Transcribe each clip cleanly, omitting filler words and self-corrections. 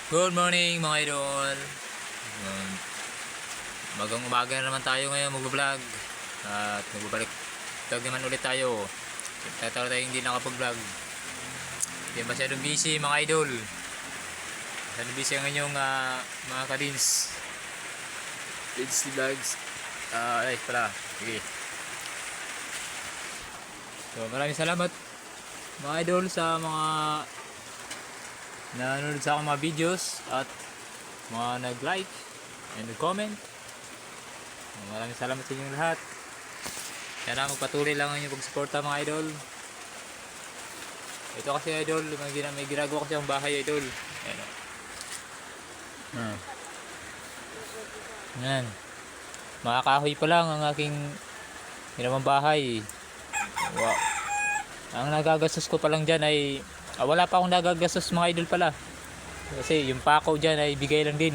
Good morning mga idol. Um, Magang umaga na naman tayo ngayon mag-vlog. At magbabalik vlog naman ulit tayo. Tatawag tayo hindi nakapag-vlog. Hindi masyadong busy mga idol. Masyadong busy ang inyong mga kadins. Kids vlogs. Ay pala. Sige. So maraming salamat mga idol sa mga nanonood sa aking mga videos at mga nag-like and nag-comment. Maraming salamat sa inyong lahat. Sana magpatuloy lang ang inyong pagsuporta mga idol. Ito kasi idol, may ginagawa kasi ang bahay idol. Ayan o. Ayan. Mga kahoy pa lang ang aking ginawang bahay. Wow. Ang nagagastos ko pa lang dyan ay wala pa akong nagagastos mga idol pala. Kasi yung pako dyan ay bigay lang din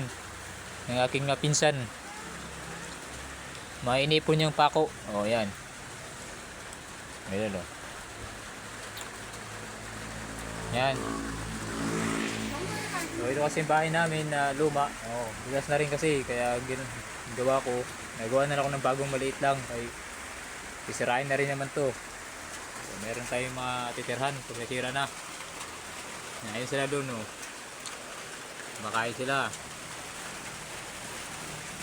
ng aking pinsan. Mainipon yung pako. O yan. Ayan o. Yan. So ito kasi yung bahay namin na luma. Bigas na rin kasi. Kaya gawa ko. Nagawa na ako ng bagong maliit lang. Ay sisirain na rin naman to. So, meron tayong mga titirhan. Kung natira na. Ayun sila doon oh. Makain sila.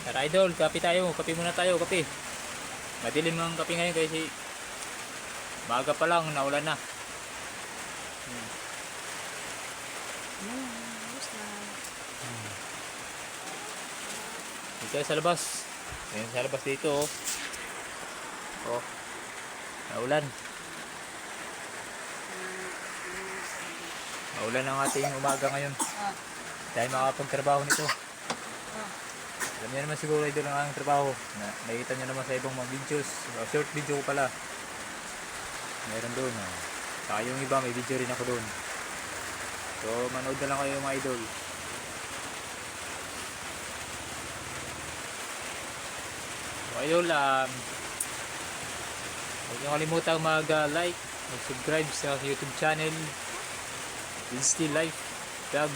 Tara idol, kape tayo. Kape muna tayo, kape. Madilim ang kape ngayon kasi maaga pa lang, naulan na. Dito sa labas. Ayun sa labas dito oh. Oh. Naulan. Maulan ang ating umaga ngayon. Dahil makapagtrabaho nito. Alam niyo naman siguro ito lang ang trabaho. Nakikita niyo naman sa ibang mga videos. Short video ko pala. Meron doon. Saka yung iba may video rin ako doon. So manood na lang kayo mga idol. So idol, huwag niyo kalimutang mag-like, mag-subscribe sa YouTube channel. Still Life Vlog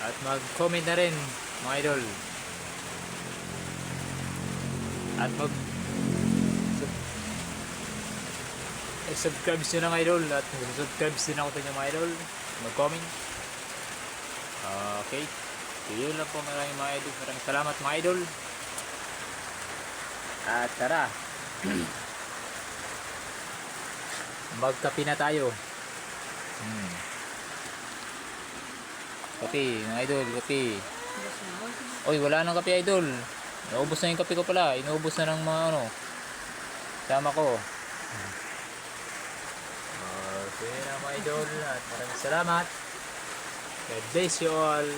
at mag-comment na rin mga idol at subscribe nyo ng idol at subscribe din ako sa inyo mga idol, mag-comment. Okay, so yun lang po maraming salamat mga idol at tara. Magkape na tayo. Kape, mga idol, kape. Oy, wala nang kape idol. Naubos na yung kape ko pala. Inuubos na ng mga sama ko. Okay na mga idol. At maraming salamat. God bless you all.